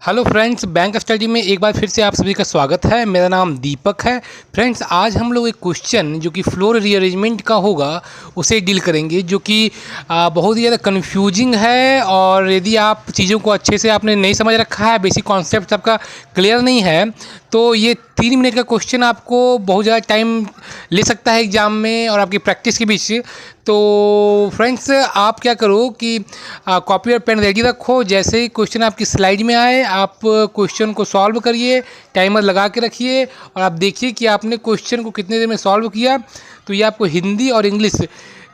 Hello friends, bank study में एक बार फिर से आप सभी का स्वागत है। मेरा नाम दीपक है। फ्रेंड्स, आज हम लोग एक क्वेश्चन जो कि फ्लोर रीअरेंजमेंट का होगा उसे डील करेंगे, जो कि बहुत ही ज़्यादा कन्फ्यूजिंग है। और यदि आप चीज़ों को अच्छे से आपने नहीं समझ रखा है, बेसिक कॉन्सेप्ट आपका क्लियर नहीं है, तो ये 3 मिनट का क्वेश्चन आपको बहुत ज़्यादा टाइम ले सकता है एग्ज़ाम में और आपकी प्रैक्टिस के बीच। तो फ्रेंड्स, आप क्या करो कि कॉपी और पेन रेडी रखो। जैसे ही क्वेश्चन आपकी स्लाइड में आए, आप क्वेश्चन को सॉल्व करिए, टाइमर लगा के रखिए और आप देखिए कि आपने क्वेश्चन को कितने देर में सॉल्व किया। तो ये आपको हिंदी और इंग्लिश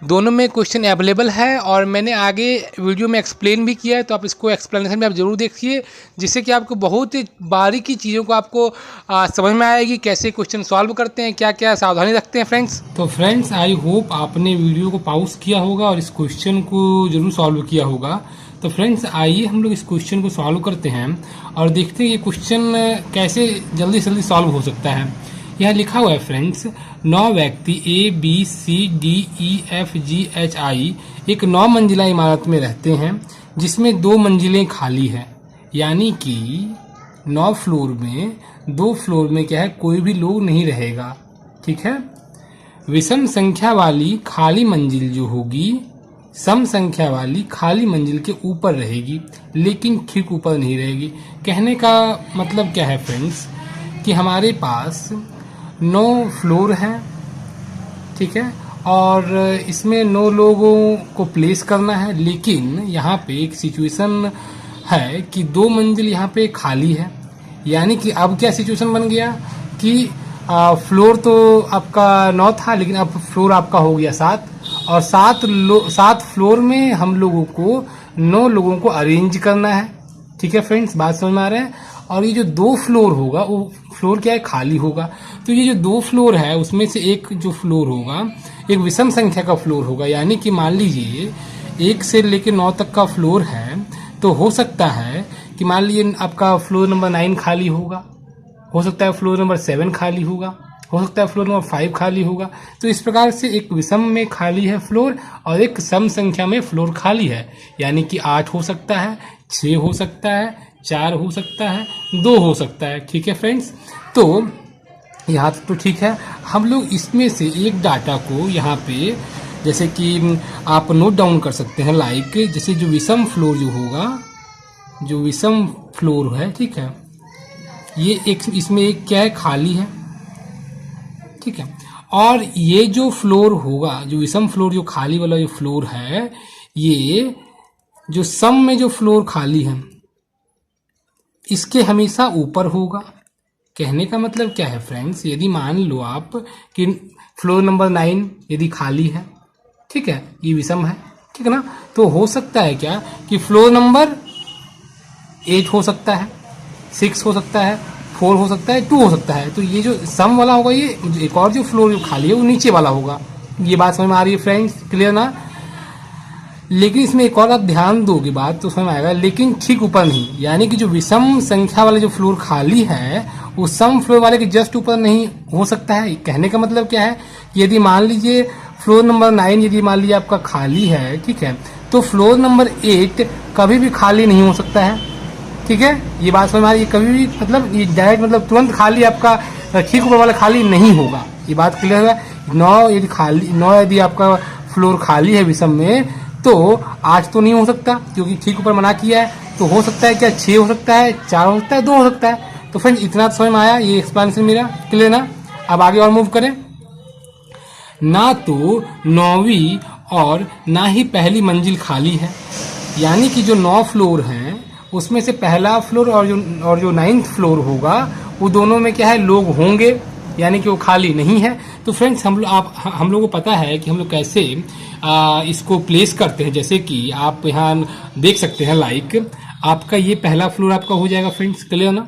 दोनों में क्वेश्चन अवेलेबल है और मैंने आगे वीडियो में एक्सप्लेन भी किया है, तो आप इसको एक्सप्लेनेशन में आप ज़रूर देखिए, जिससे कि आपको बहुत ही बारीकी चीज़ों को आपको समझ में आएगी, कैसे क्वेश्चन सॉल्व करते हैं, क्या क्या सावधानी रखते हैं फ्रेंड्स। तो फ्रेंड्स, आई होप आपने वीडियो को पॉज किया होगा और इस क्वेश्चन को ज़रूर सॉल्व किया होगा। तो फ्रेंड्स, आइए हम लोग इस क्वेश्चन को सॉल्व करते हैं और देखते हैं ये क्वेश्चन कैसे जल्दी से जल्दी सॉल्व हो सकता है। यहाँ लिखा हुआ है फ्रेंड्स, 9 व्यक्ति ABCDEFGHI एक 9 मंजिला इमारत में रहते हैं जिसमें 2 मंजिलें खाली हैं। यानी कि 9 फ्लोर में 2 फ्लोर में क्या है, कोई भी लोग नहीं रहेगा। ठीक है। विषम संख्या वाली खाली मंजिल जो होगी, सम संख्या वाली खाली मंजिल के ऊपर रहेगी, लेकिन ठीक ऊपर नहीं रहेगी। कहने का मतलब क्या है फ्रेंड्स, कि हमारे पास 9 फ्लोर हैं, ठीक है, और इसमें 9 लोगों को प्लेस करना है। लेकिन यहाँ पे एक सिचुएशन है कि 2 मंजिल यहाँ पे खाली है। यानी कि अब क्या सिचुएशन बन गया कि फ्लोर तो आपका 9 था, लेकिन अब फ्लोर आपका हो गया 7, और 7 फ्लोर में हम लोगों को 9 लोगों को अरेंज करना है। ठीक है फ्रेंड्स, बात समझ में आ रहा है। और ये जो 2 फ्लोर होगा, वो फ्लोर क्या है, खाली होगा। तो ये जो 2 फ्लोर है, उसमें से एक जो फ्लोर होगा, एक विषम संख्या का फ्लोर होगा। यानी कि मान लीजिए 1 से लेकर 9 तक का फ्लोर है, तो हो सकता है कि मान लीजिए आपका फ्लोर नंबर 9 खाली होगा, हो सकता है फ्लोर नंबर 7 खाली होगा, हो सकता है फ्लोर नंबर 5 खाली होगा। तो इस प्रकार से एक विषम में खाली है फ्लोर और एक सम संख्या में फ्लोर खाली है। यानी कि 8 हो सकता है, 6 हो सकता है, 4 हो सकता है, 2 हो सकता है। ठीक है फ्रेंड्स, तो यहाँ तक तो ठीक है। हम लोग इसमें से एक डाटा को यहाँ पे जैसे कि आप नोट डाउन कर सकते हैं, लाइक जैसे जो विषम फ्लोर जो होगा, जो विषम फ्लोर है, ठीक है, ये एक इसमें एक क्या है, खाली है। ठीक है। और ये जो फ्लोर होगा, जो विषम फ्लोर, जो खाली वाला जो फ्लोर है, ये जो सम में जो फ्लोर खाली है, इसके हमेशा ऊपर होगा। कहने का मतलब क्या है फ्रेंड्स, यदि मान लो आप कि फ्लोर नंबर 9 यदि खाली है, ठीक है, ये विषम है, ठीक है ना, तो हो सकता है क्या कि फ्लोर नंबर 8 हो सकता है, 6 हो सकता है, 4 हो सकता है, 2 हो सकता है। तो ये जो सम वाला होगा, ये एक और जो फ्लोर जो खाली है वो नीचे वाला होगा। ये बात समझ में आ रही है फ्रेंड्स, क्लियर ना। लेकिन इसमें एक और आप ध्यान दोगे बात तो समझ में आएगा, लेकिन ठीक ऊपर नहीं। यानी कि जो विषम संख्या वाले जो फ्लोर खाली है, वो सम फ्लोर वाले के जस्ट ऊपर नहीं हो सकता है। कहने का मतलब क्या है, यदि मान लीजिए फ्लोर नंबर 9 यदि मान लीजिए आपका खाली है, ठीक है, तो फ्लोर नंबर 8 कभी भी खाली नहीं हो सकता है। ठीक है, ये बात समझ में आ रही है, कभी भी मतलब ये डायरेक्ट मतलब तुरंत खाली आपका ठीक ऊपर वाला खाली नहीं होगा। ये बात क्लियर है। 9 यदि आपका फ्लोर खाली है विषम में, तो 8 तो नहीं हो सकता क्योंकि ठीक ऊपर मना किया है। तो हो सकता है क्या, 6 हो सकता है, 4 हो सकता है, 2 हो सकता है। तो फ्रेंड्स, इतना समझ में आया, ये एक्सप्लेनेशन मेरा क्लियर ना। अब आगे और मूव करें। ना तो 9वीं और ना ही पहली मंजिल खाली है। यानी कि जो 9 फ्लोर हैं, उसमें से पहला फ्लोर और जो 9th फ्लोर होगा, वो दोनों में क्या है, लोग होंगे, यानी कि वो खाली नहीं है। तो फ्रेंड्स, हम लोग को पता है कि हम लोग कैसे इसको प्लेस करते हैं। जैसे कि आप यहाँ देख सकते हैं, लाइक आपका ये पहला फ्लोर आपका हो जाएगा फ्रेंड्स, क्लियर ना।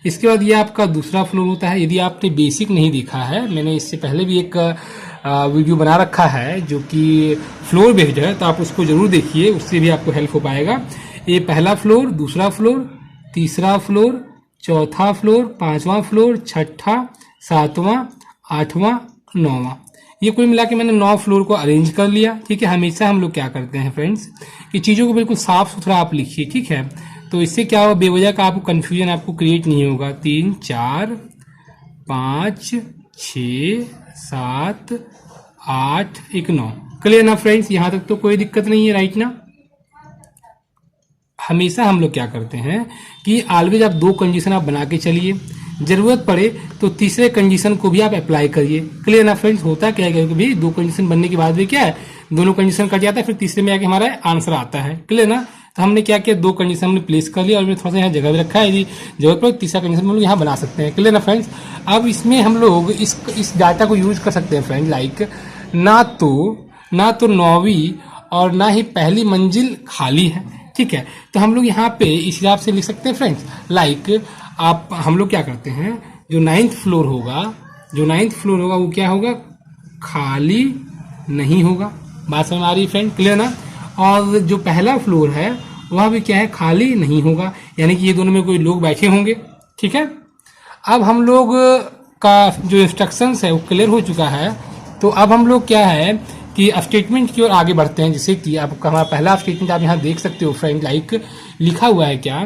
इसके बाद ये आपका दूसरा फ्लोर होता है। यदि आपने बेसिक नहीं देखा है, मैंने इससे पहले भी एक वीडियो बना रखा है जो कि फ्लोर बेस्ड है, तो आप उसको जरूर देखिए, उससे भी आपको हेल्प हो पाएगा। ये पहला फ्लोर, दूसरा फ्लोर, तीसरा फ्लोर, चौथा फ्लोर, 5वां फ्लोर, 6ठा, 7वां, 8वां, 9वां, ये कुल मिला के मैंने 9 फ्लोर को अरेंज कर लिया। ठीक है, हमेशा हम लोग क्या करते हैं फ्रेंड्स कि चीज़ों को बिल्कुल साफ सुथरा आप लिखिए। ठीक है, तो इससे क्या होगा, बेवजह का आपको कंफ्यूजन आपको क्रिएट नहीं होगा। 3 4 5 6 7 8 1 9। क्लियर ना फ्रेंड्स, यहां तक तो कोई दिक्कत नहीं है, राइट ना। हमेशा हम लोग क्या करते हैं कि ऑलवेज आप 2 कंडीशन आप बना के चलिए, जरूरत पड़े तो तीसरे कंडीशन को भी आप अप्लाई करिए। क्लियर ना फ्रेंड्स, होता क्या है कि भी 2 कंडीशन बनने के बाद भी क्या है, दोनों कंडीशन कट जाता है, फिर तीसरे में आके हमारा आंसर आता है। क्लियर ना। तो हमने क्या किया, 2 कंडीशन हमने प्लेस कर लिया और थोड़ा सा यहाँ जगह भी रखा है, यदि जरूरत पड़े तीसरा कंडीशन हम लोग यहाँ बना सकते हैं। क्लियर ना फ्रेंड्स। अब इसमें हम लोग इस डाटा को यूज कर सकते हैं फ्रेंड, लाइक ना तो 9वीं और ना ही पहली मंजिल खाली है, ठीक है। तो हम लोग यहाँ पे इस हिसाब से लिख सकते हैं फ्रेंड्स, लाइक हम लोग क्या करते हैं, जो 9th फ्लोर होगा वो क्या होगा, खाली नहीं होगा। बात समझ आ रही है फ्रेंड, क्लियर ना। और जो पहला फ्लोर है वह भी क्या है, खाली नहीं होगा, यानी कि ये दोनों में कोई लोग बैठे होंगे, ठीक है। अब हम लोग का जो इंस्ट्रक्शंस है वो क्लियर हो चुका है। तो अब हम लोग क्या है कि स्टेटमेंट की ओर आगे बढ़ते हैं, जैसे कि आपका हमारा पहला स्टेटमेंट आप यहाँ देख सकते हो फ्रेंड, लाइक लिखा हुआ है क्या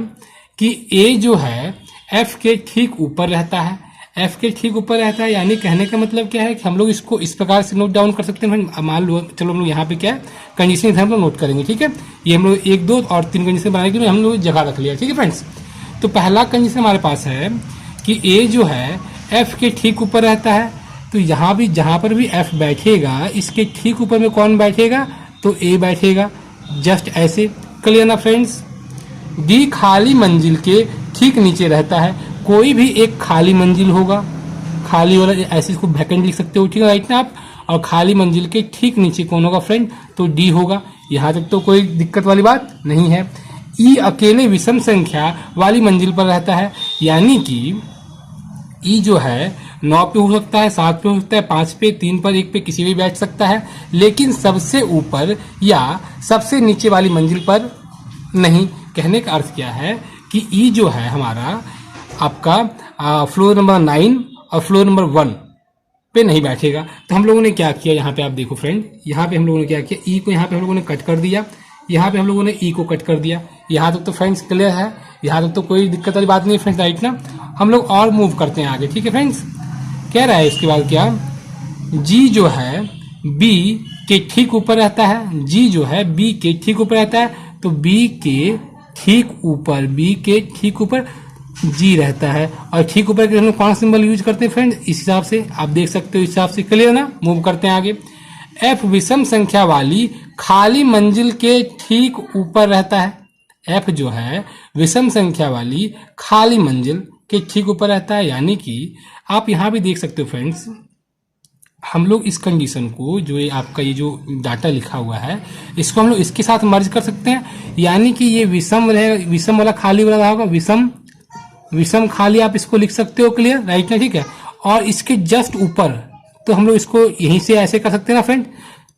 कि ए जो है एफ के ठीक ऊपर रहता है। एफ के ठीक ऊपर रहता है यानी कहने का मतलब क्या है कि हम लोग इसको इस प्रकार से नोट डाउन कर सकते हैं। मान लो, चलो हम लोग यहाँ पे क्या है कंडीशन हम लोग नोट करेंगे, ठीक है। ये हम लोग 1 2 और 3 कंडीशन बनाने के लिए हम लोग जगह रख लिया, ठीक है फ्रेंड्स। तो पहला कंडीशन हमारे पास है कि ए जो है एफ के ठीक ऊपर रहता है, तो यहाँ भी जहां पर भी एफ बैठेगा इसके ठीक ऊपर में कौन बैठेगा, तो ए बैठेगा, जस्ट ऐसे। क्लियर ना फ्रेंड्स। डी खाली मंजिल के ठीक नीचे रहता है, कोई भी एक खाली मंजिल होगा, खाली वाला ऐसे इसको वैकेंट लिख सकते हो, ठीक है, राइट ना आप। और खाली मंजिल के ठीक नीचे कौन होगा फ्रेंड, तो डी होगा। यहां तक तो कोई दिक्कत वाली बात नहीं है। ई अकेले विषम संख्या वाली मंजिल पर रहता है, यानी कि ई जो है 9 पे हो सकता है, 7 पे हो सकता है, 5 पे, 3 पर, 1 पे, किसी भी बैठ सकता है, लेकिन सबसे ऊपर या सबसे नीचे वाली मंजिल पर नहीं। कहने का अर्थ क्या है कि ई जो है हमारा आपका फ्लोर नंबर 9 और फ्लोर नंबर 1 पे नहीं बैठेगा। तो हम लोगों ने क्या किया, यहाँ पे आप देखो फ्रेंड, यहाँ पे हम लोगों ने क्या किया, ई को यहाँ पे हम लोगों ने कट कर दिया, यहाँ पे हम लोगों ने ई को कट कर दिया। यहाँ तक तो फ्रेंड्स क्लियर है, यहाँ तक तो कोई दिक्कत वाली बात नहीं फ्रेंड्स, राइट ना। हम लोग और मूव करते हैं आगे, ठीक है फ्रेंड्स। कह रहा है इसके बाद क्या, जी जो है बी के ठीक ऊपर रहता है, जी जो है बी के ठीक ऊपर रहता है, तो बी के ठीक ऊपर जी रहता है। और ठीक ऊपर के हम लोग कौन सा सिंबल यूज करते हैं फ्रेंड, इस हिसाब से आप देख सकते हो, इस हिसाब से। क्लियर ना। मूव करते हैं आगे। एफ विषम संख्या वाली खाली मंजिल के ठीक ऊपर रहता है। एफ जो है विषम संख्या वाली खाली मंजिल के ठीक ऊपर रहता है, यानी कि आप यहां भी देख सकते हो फ्रेंड्स, हम लोग इस कंडीशन को, जो ये आपका ये जो डाटा लिखा हुआ है, इसको हम लोग इसके साथ मर्ज कर सकते हैं, यानी कि ये विषम रहेगा, विषम वाला खाली वाला होगा, विषम खाली आप इसको लिख सकते हो। क्लियर, राइट ना, ठीक है। और इसके जस्ट ऊपर तो हम लोग इसको यहीं से ऐसे कर सकते हैं ना फ्रेंड,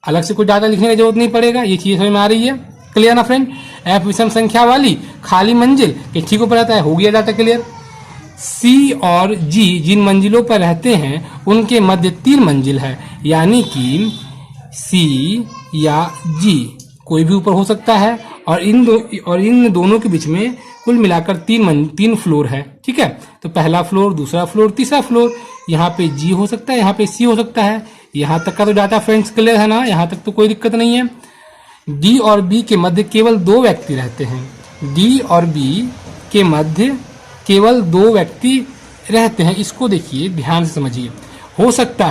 अलग से कोई डाटा लिखने की जरूरत नहीं पड़ेगा, ये चीज समझ में आ रही है। क्लियर ना फ्रेंड। एफ विषम संख्या वाली खाली मंजिल के ठीक ऊपर रहता है, हो गया डाटा क्लियर। सी और जी जिन मंजिलों पर रहते हैं उनके मध्य 3 मंजिल है, यानी कि सी या जी कोई भी ऊपर हो सकता है, और इन दोनों के बीच में कुल मिलाकर 3 फ्लोर है, ठीक है। तो पहला फ्लोर, दूसरा फ्लोर, तीसरा फ्लोर, यहाँ पे जी हो सकता है, यहाँ पे सी हो सकता है। यहाँ तक का तो डाटा फ्रेंड्स क्लियर है ना, यहाँ तक तो कोई दिक्कत नहीं है। डी और बी के मध्य केवल 2 व्यक्ति रहते हैं, डी और बी के मध्य केवल 2 व्यक्ति रहते हैं। इसको देखिए, ध्यान से समझिए। हो सकता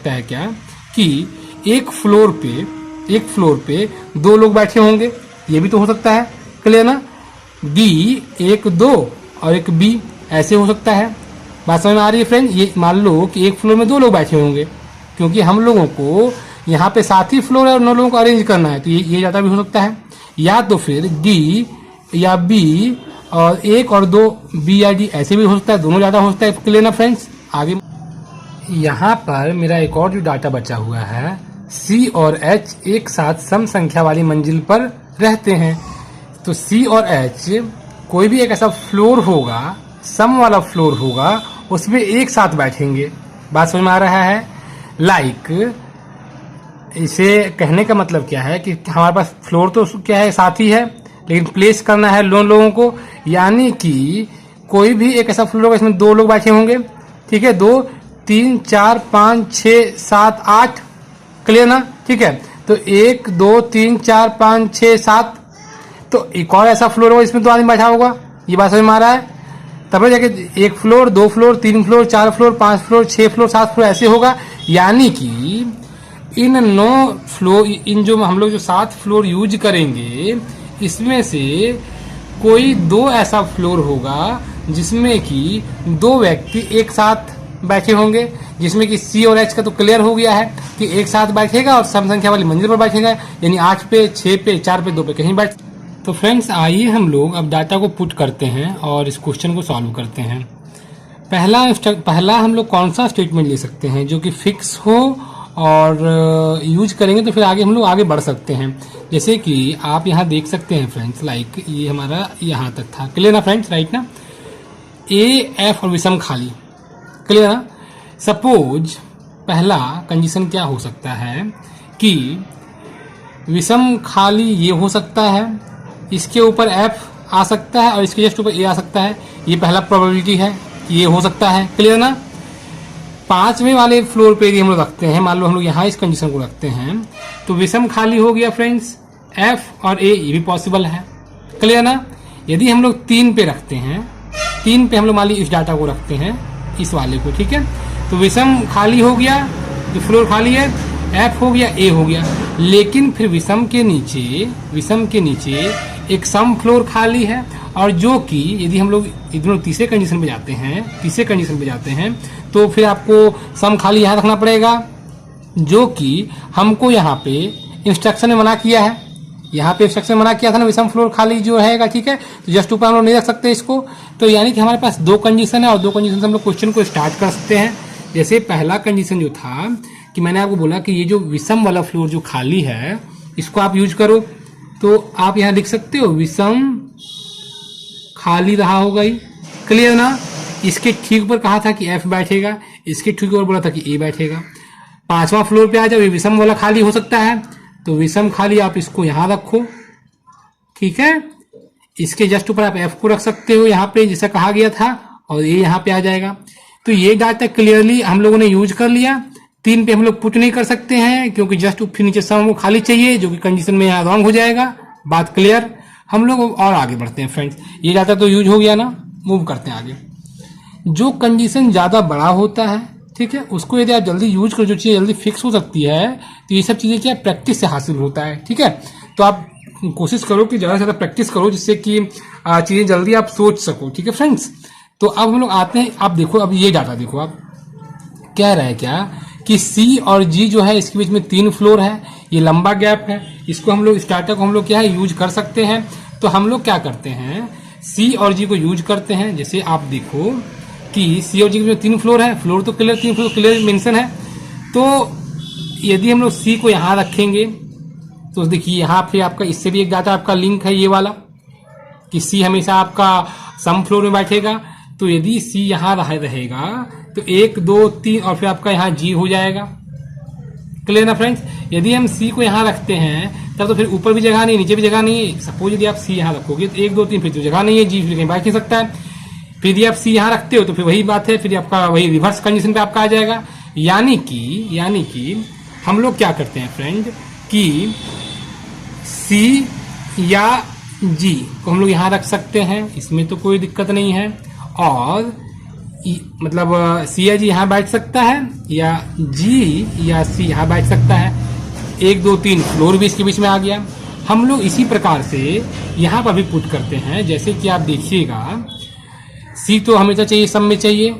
है क्या कि एक फ्लोर पे 2 लोग बैठे होंगे, ये भी तो हो सकता है। क्लियर ना। डी 1 2 और एक बी, ऐसे हो सकता है। बात समझ में आ रही है फ्रेंड। ये मान लो कि एक फ्लोर में 2 लोग बैठे होंगे, क्योंकि हम लोगों को यहाँ पे 7 ही फ्लोर है और 9 लोगों को अरेंज करना है, तो ये डाटा भी हो सकता है। या तो फिर डी या बी और 1 और 2 बी या डी, ऐसे भी हो सकता है, दोनों डाटा हो सकता है। क्लियर ना फ्रेंड्स। आगे यहाँ पर मेरा एक और जो डाटा बचा हुआ है, सी और एच एक साथ सम संख्या वाली मंजिल पर रहते हैं। तो सी और एच कोई भी एक ऐसा फ्लोर होगा, सम वाला फ्लोर होगा, उसमें एक साथ बैठेंगे। बात समझ में आ रहा है। लाइक इसे कहने का मतलब क्या है कि हमारे पास फ्लोर तो क्या है, साथ ही है, लेकिन प्लेस करना है दोनों लोगों को, यानी कि कोई भी एक ऐसा फ्लोर होगा इसमें 2 लोग बैठे होंगे, ठीक है, 2 3 4 5 6 7 8, क्लियर ना, ठीक है। तो 1 2 3 4 5 6 7, तो एक और ऐसा फ्लोर होगा इसमें 2 आदमी बैठा होगा, ये बात समझ में आ रहा है। तब जाके 1 floor 2 floor 3 floor 4 floor 5 floor 6 floor 7 floor ऐसे होगा, यानी कि इन 9 फ्लोर, इन जो हम लोग जो 7 फ्लोर यूज करेंगे इसमें से कोई 2 ऐसा फ्लोर होगा जिसमें कि 2 व्यक्ति एक साथ बैठे होंगे, जिसमें कि सी और एच का तो क्लियर हो गया है कि एक साथ बैठेगा और सम संख्या वाली मंजिल पर बैठेगा, यानी 8 पे 6 पे 4 पे 2 पे कहीं बैठ। तो फ्रेंड्स आइए हम लोग अब डाटा को पुट करते हैं और इस क्वेश्चन को सॉल्व करते हैं। पहला हम लोग कौन सा स्टेटमेंट ले सकते हैं जो कि फिक्स हो और यूज करेंगे तो फिर आगे हम लोग आगे बढ़ सकते हैं। जैसे कि आप यहाँ देख सकते हैं फ्रेंड्स, लाइक ये हमारा यहाँ तक था, क्लियर ना फ्रेंड्स, राइट ना, ए एफ और विषम खाली, क्लियर ना। सपोज पहला कंडीशन क्या हो सकता है कि विषम खाली ये हो सकता है, इसके ऊपर एफ आ सकता है और इसके जस्ट ऊपर ए आ सकता है, ये पहला प्रोबेबिलिटी है कि ये हो सकता है, क्लियर ना। 5वें वाले फ्लोर पे यदि हम लोग रखते हैं, मान लो हम लोग यहाँ इस कंडीशन को रखते हैं, तो विषम खाली हो गया फ्रेंड्स, एफ और ए ये भी पॉसिबल है, क्लियर ना। यदि हम लोग 3 पे रखते हैं, 3 पे हम लोग मान ली इस डाटा को रखते हैं, इस वाले को, ठीक है, तो विषम खाली हो गया, जो फ्लोर खाली है, एफ हो गया, ए हो गया, लेकिन फिर विषम के नीचे एक सम फ्लोर खाली है, और जो कि यदि हम लोग तीसरे कंडीशन पे जाते हैं तो फिर आपको सम खाली यहाँ रखना पड़ेगा, जो कि हमको यहाँ पे इंस्ट्रक्शन में मना किया है, यहाँ पे इंस्ट्रक्शन मना किया था ना विषम फ्लोर खाली जो है, ठीक है, तो जस्ट ऊपर हम लोग नहीं रख सकते इसको। तो यानी कि हमारे पास 2 कंडीशन है और 2 कंडीशन से हम लोग क्वेश्चन को स्टार्ट कर सकते हैं। जैसे पहला कंडीशन जो था कि मैंने आपको बोला कि ये जो विषम वाला फ्लोर जो खाली है इसको आप यूज करो, तो आप यहाँ लिख सकते हो विषम खाली रहा होगा ही, क्लियर ना। इसके ठीक ऊपर कहा था कि एफ बैठेगा, इसके ठीक ऊपर बोला था कि ए बैठेगा। 5वां फ्लोर पे आ जाओ, ये विषम वाला खाली हो सकता है, तो विषम खाली आप इसको यहाँ रखो, ठीक है, इसके जस्ट ऊपर आप एफ को रख सकते हो यहाँ पे जैसा कहा गया था, और ये यहाँ पे आ जाएगा। तो ये डाटा क्लियरली हम लोगों ने यूज कर लिया। 3 पे हम लोग पुट नहीं कर सकते हैं क्योंकि जस्ट फिर नीचे सम को खाली चाहिए, जो कि कंडीशन में यहाँ रॉन्ग हो जाएगा, बात क्लियर। हम लोग और आगे बढ़ते हैं फ्रेंड्स, ये डाटा तो यूज हो गया ना, मूव करते हैं आगे। जो कंडीशन ज्यादा बड़ा होता है, ठीक है, उसको यदि आप जल्दी यूज करो, जो चीज़ जल्दी फिक्स हो सकती है, तो ये सब चीज़ें क्या प्रैक्टिस से हासिल होता है, ठीक है। तो आप कोशिश करो कि ज़्यादा से ज़्यादा प्रैक्टिस करो जिससे कि चीज़ें जल्दी आप सोच सको, ठीक है फ्रेंड्स। तो अब हम लोग आते हैं, आप देखो अब ये डाटा देखो, आप कह रहे हैं क्या कि सी और जी जो है इसके बीच में 3 फ्लोर है, ये लंबा गैप है, इसको हम लोग स्टार्टर को हम लोग क्या है यूज कर सकते हैं। तो हम लोग क्या करते हैं, सी और जी को यूज करते हैं। जैसे आप देखो कि सी और जी के बीच में 3 फ्लोर है, फ्लोर तो क्लियर, 3 फ्लोर क्लियर मेंशन है। तो यदि हम लोग सी को यहाँ रखेंगे तो देखिए यहाँ फिर आपका इससे भी एक डाटा आपका लिंक है, ये वाला कि सी हमेशा आपका सम फ्लोर में बैठेगा। तो यदि सी यहाँ रहेगा तो 1 2 3 और फिर आपका यहाँ जी हो जाएगा, क्लियर ना फ्रेंड्स। यदि हम सी को यहाँ रखते हैं तब तो फिर ऊपर भी जगह नहीं, नीचे भी जगह नहीं है। सपोज यदि आप सी यहाँ रखोगे तो 1 2 3 फिर तो जगह नहीं है, जी फिर कहीं बैठ नहीं सकता है। फिर यदि आप सी यहाँ रखते हो तो फिर वही बात है, फिर आपका वही रिवर्स कंडीशन पे आपका आ जाएगा। यानी कि हम लोग क्या करते हैं फ्रेंड कि सी या जी को हम लोग यहाँ रख सकते हैं, इसमें तो कोई दिक्कत नहीं है। और मतलब सी या जी यहाँ बैठ सकता है या जी या सी यहाँ बैठ सकता है। 1 2 3 फ्लोर भी इसके बीच में आ गया। हम लोग इसी प्रकार से यहाँ पर भी पुट करते हैं। जैसे कि आप देखिएगा सी तो हमेशा चाहिए, सब में चाहिए,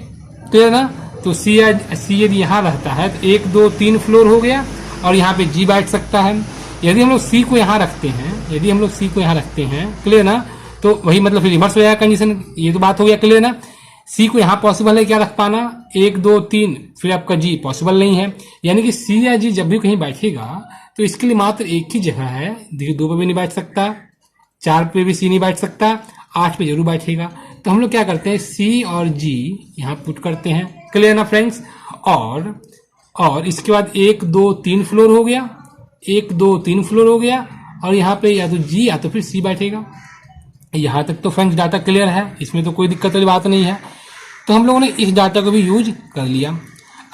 क्लियर ना। तो सी यदि यहाँ रहता है तो 1 2 3 फ्लोर हो गया और यहाँ पे जी बैठ सकता है। यदि हम लोग सी को यहाँ रखते हैं, क्लियर ना, तो वही मतलब फिर रिवर्स हो जाएगा कंडीशन। ये तो बात हो गया, क्लियर ना। सी को यहाँ पॉसिबल है क्या रख पाना, 1 2 3 फिर आपका जी पॉसिबल नहीं है। यानी कि सी या जी जब भी कहीं बैठेगा तो इसके लिए मात्र एक ही जगह है। देखिए 2 पे भी नहीं बैठ सकता, 4 पे भी सी नहीं बैठ सकता, 8 पे जरूर बैठेगा। तो हम लोग क्या करते हैं, सी और जी यहाँ पुट करते हैं, क्लियर ना फ्रेंड्स। और इसके बाद 1 2 3 फ्लोर हो गया, 1 2 3 फ्लोर हो गया और यहाँ पे या तो जी या तो फिर सी बैठेगा। यहाँ तक तो फ्रेंड्स डाटा क्लियर है, इसमें तो कोई दिक्कत वाली बात नहीं है। तो हम लोगों ने इस डाटा को भी यूज कर लिया।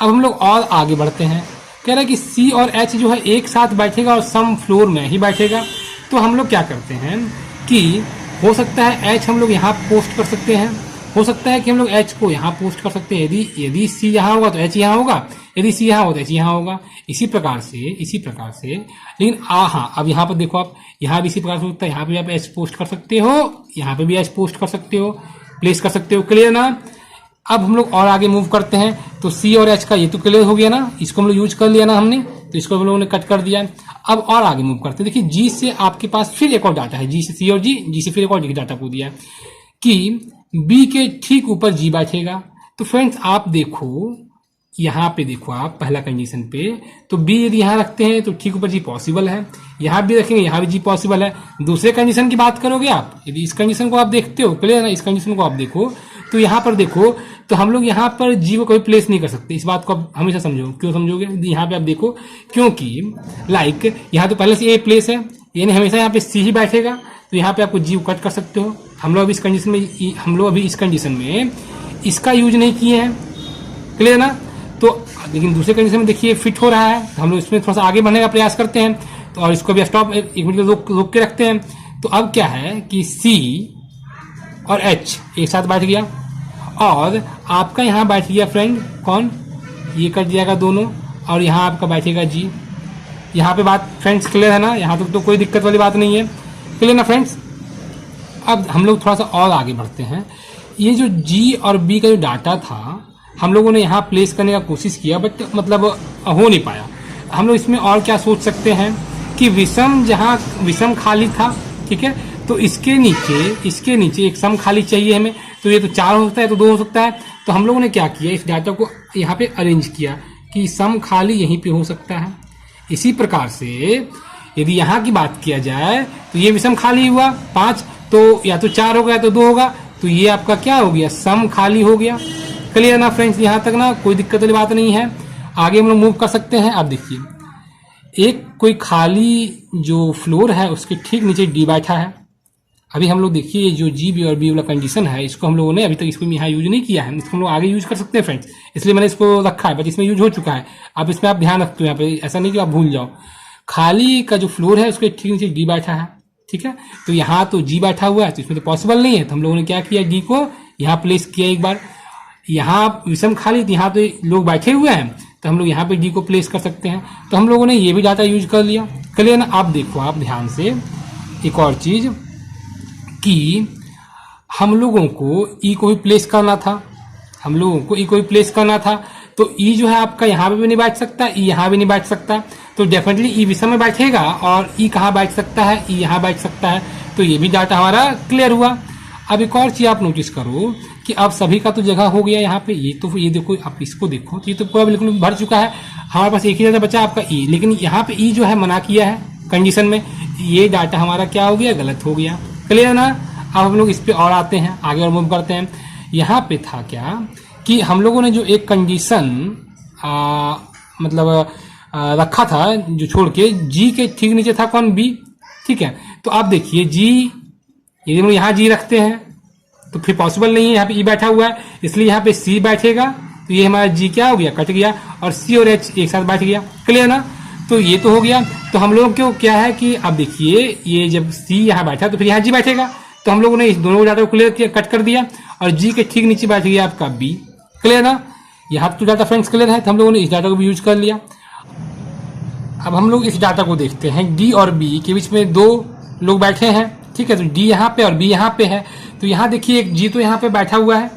अब हम लोग और आगे बढ़ते हैं। कह रहा है कि सी और एच जो है एक साथ बैठेगा और सम फ्लोर में ही बैठेगा। तो हम लोग क्या करते हैं कि हो सकता है एच हम लोग यहाँ पोस्ट कर सकते हैं, हो सकता है कि हम लोग एच को यहाँ पोस्ट कर सकते हैं। यदि सी यहाँ होगा तो एच यहाँ होगा, यदि सी यहाँ होगा तो एच यहाँ होगा। इसी प्रकार से लेकिन हाँ, अब यहाँ पर देखो, आप यहाँ भी इसी प्रकार से होता है, यहाँ पे आप एच पोस्ट कर सकते हो, यहाँ पे भी एच पोस्ट कर सकते हो, प्लेस कर सकते हो। क्लियर ना? अब हम लोग और आगे मूव करते हैं। तो सी और एच का ये तो क्लियर हो गया ना, इसको हम लोग यूज कर लिया ना हमने, तो इसको हम लोगों ने कट कर दिया। अब और आगे मूव करते हैं। देखिए जी से आपके पास फिर एक और डाटा है, जी से सी और जी से फिर एक और डाटा को दिया कि बी के ठीक ऊपर जी बैठेगा। तो फ्रेंड्स आप देखो, यहाँ पे देखो आप पहला कंडीशन पे, तो बी यदि यहाँ रखते हैं तो ठीक ऊपर जी पॉसिबल है, यहाँ भी रखेंगे यहाँ भी जी पॉसिबल है। दूसरे कंडीशन की बात करोगे आप, यदि इस कंडीशन को आप देखते हो, क्लियर ना, इस कंडीशन को आप देखो तो यहाँ पर देखो, तो हम लोग यहाँ पर जी को कभी प्लेस नहीं कर सकते। इस बात को आप हमेशा समझो। क्यों समझोगे? यहाँ पे आप देखो, क्योंकि लाइक यहाँ तो पहले से ए प्लेस है, यानी हमेशा यहाँ पे सी ही बैठेगा, तो यहाँ पे आपको जी को कट कर सकते हो। हम लोग अभी इस कंडीशन में इसका यूज नहीं किए हैं। क्लियर ना? तो लेकिन दूसरे कंडीशन में देखिए फिट हो रहा है, तो हम लोग इसमें थोड़ा सा आगे बढ़ने का प्रयास करते हैं। तो और इसको भी स्टॉप एक मिनट रोक के रखते हैं। तो अब क्या है कि सी और एच एक साथ बैठ गया, और आपका यहाँ बैठ गया फ्रेंड कौन, ये कट जाएगा दोनों, और यहाँ आपका बैठेगा जी। यहाँ पे बात फ्रेंड्स क्लियर है ना? यहाँ तक तो कोई दिक्कत वाली बात नहीं है। क्लियर ना फ्रेंड्स? अब हम लोग थोड़ा सा और आगे बढ़ते हैं। ये जो जी और बी का जो डाटा था, हम लोगों ने यहाँ प्लेस करने का कोशिश किया, बट मतलब हो नहीं पाया। हम लोग इसमें और क्या सोच सकते हैं कि जहाँ विषम खाली था, ठीक है, तो इसके नीचे एक सम खाली चाहिए हमें। तो ये तो 4 हो सकता है, तो 2 हो सकता है। तो हम लोगों ने क्या किया, इस डाटा को यहाँ पे अरेंज किया कि सम खाली यहीं पे हो सकता है। इसी प्रकार से यदि यहाँ की बात किया जाए तो ये विषम खाली हुआ 5, तो या तो 4 होगा या तो 2 होगा, तो ये आपका क्या हो गया, सम खाली हो गया। क्लियर ना फ्रेंड्स? यहाँ तक ना कोई दिक्कत वाली बात नहीं है। आगे हम लोग मूव कर सकते हैं। आप देखिए, एक कोई खाली जो फ्लोर है उसके ठीक नीचे डी बैठा है। अभी हम लोग देखिए जो जी बी और बी वाला कंडीशन है, इसको हम लोगों ने अभी तक इसको यहाँ यूज नहीं किया है, इसको हम लोग आगे यूज कर सकते हैं फ्रेंड्स, इसलिए मैंने इसको रखा है, बट इसमें यूज हो चुका है। अब इसमें आप ध्यान रखते हो, यहाँ पे ऐसा नहीं कि आप भूल जाओ। खाली का जो फ्लोर है उसके ठीक नीचे डी बैठा है, ठीक है। तो यहाँ तो जी बैठा हुआ है, तो इसमें तो पॉसिबल नहीं है, तो हम लोगों ने क्या किया, डी को यहाँ प्लेस किया एक बार। यहाँ विषम खाली, यहाँ पे लोग बैठे हुए हैं, तो हम लोग यहाँ पे डी को प्लेस कर सकते हैं। तो हम लोगों ने ये भी डाटा यूज कर लिया। क्लियर ना? आप देखो, आप ध्यान से एक और चीज कि हम लोगों को ई को भी प्लेस करना था, तो ई जो है आपका यहाँ पे भी नहीं बैठ सकता, ई यहाँ भी नहीं बैठ सकता, तो डेफिनेटली ई विषम में बैठेगा। और ई कहाँ बैठ सकता है, ई यहाँ बैठ सकता है। तो ये भी डाटा हमारा क्लियर हुआ। अब एक और चीज आप नोटिस करो कि अब सभी का तो जगह हो गया यहाँ पे। ये देखो, आप इसको देखो, तो ये तो पूरा बिल्कुल भर चुका है। हमारे पास एक ही डाटा बचा आपका ई, लेकिन यहाँ पे ई जो है मना किया है कंडीशन में, ये डाटा हमारा क्या हो गया, गलत हो गया। क्लियर ना? अब हम लोग इस पे और आते हैं, आगे और मूव करते हैं। यहाँ पे था क्या कि हम लोगों ने जो एक कंडीशन रखा था, जो छोड़ के जी के ठीक नीचे था कौन, बी, ठीक है। तो आप देखिए जी, यदि हम यहाँ जी रखते हैं तो फिर पॉसिबल नहीं है, यहाँ पे ई बैठा हुआ है, इसलिए यहाँ पे सी बैठेगा। तो ये हमारा जी क्या हो गया, कट गया, और सी और एच एक साथ बैठ गया। क्लियर ना? तो ये तो हो गया। तो हम लोगों को क्या है कि अब देखिए, ये जब सी यहाँ बैठा तो फिर यहाँ जी बैठेगा, तो हम लोगों ने इस दोनों डाटा को क्लियर किया, कट कर दिया, और जी के ठीक नीचे बैठ गया आपका बी। क्लियर ना? यहाँ तो डाटा फ्रेंड्स क्लियर है, तो हम लोगों ने इस डाटा को भी यूज कर लिया। अब हम लोग इस डाटा को देखते हैं, डी और बी के बीच में 2 लोग बैठे हैं, ठीक है। तो डी यहाँ पे और बी यहाँ पे है, तो यहाँ देखिए एक जी तो यहाँ पे बैठा हुआ है।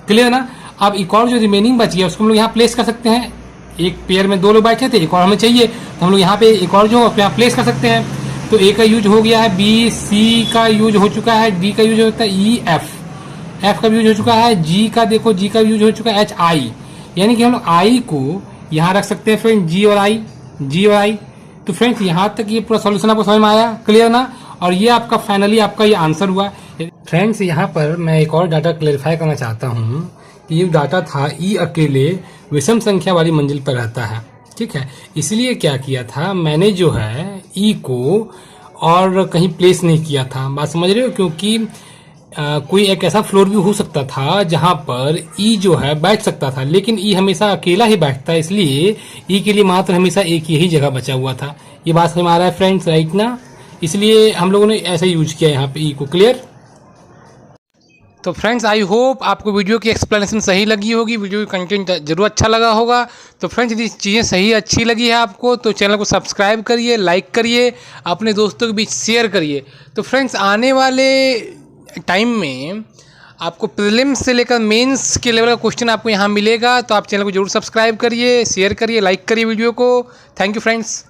क्लियर ना? अब एक और जो रिमेनिंग बच गया उसको हम लोग यहाँ प्लेस कर सकते हैं। एक पेयर में 2 लोग बैठे थे, एक और हमें चाहिए, तो हम लोग यहाँ पे एक और जो यहाँ प्लेस कर सकते हैं। तो ए का यूज हो गया है, बी सी का यूज हो चुका है, डी का यूज होता है, ई एफ का यूज हो चुका है, जी का देखो, जी का यूज हो चुका है, एच आई, यानी कि हम लोग आई को यहाँ रख सकते हैं फ्रेंड, जी और आई। तो फ्रेंड्स यहाँ तक ये पूरा सॉल्यूशन आपको समझ में आया। क्लियर ना? और ये आपका फाइनली आपका ये आंसर हुआ। फ्रेंड्स यहाँ पर मैं एक और डाटा क्लेरिफाई करना चाहता हूँ कि ये डाटा था, ई अकेले विषम संख्या वाली मंजिल पर रहता है, ठीक है। इसलिए क्या किया था मैंने, जो है ई को और कहीं प्लेस नहीं किया था। बात समझ रहे हो? क्योंकि कोई एक ऐसा फ्लोर भी हो सकता था जहां पर ई जो है बैठ सकता था, लेकिन ई हमेशा अकेला ही बैठता है, इसलिए ई के लिए मात्र हमेशा एक यही जगह बचा हुआ था। ये बात समझ में आ रहा है फ्रेंड्स, राइट ना? इसलिए हम लोगों ने ऐसा यूज किया यहाँ पे ई को। क्लियर? तो फ्रेंड्स आई होप आपको वीडियो की एक्सप्लेनेशन सही लगी होगी, वीडियो की कंटेंट जरूर अच्छा लगा होगा। तो फ्रेंड्स यदि चीज़ें सही अच्छी लगी है आपको तो चैनल को सब्सक्राइब करिए, लाइक करिए, अपने दोस्तों के बीच शेयर करिए। तो फ्रेंड्स आने वाले टाइम में आपको प्रीलिम्स से लेकर मेंस के लेवल का क्वेश्चन आपको यहाँ मिलेगा, तो आप चैनल को जरूर सब्सक्राइब करिए, शेयर करिए, लाइक करिए वीडियो को। Thank you friends.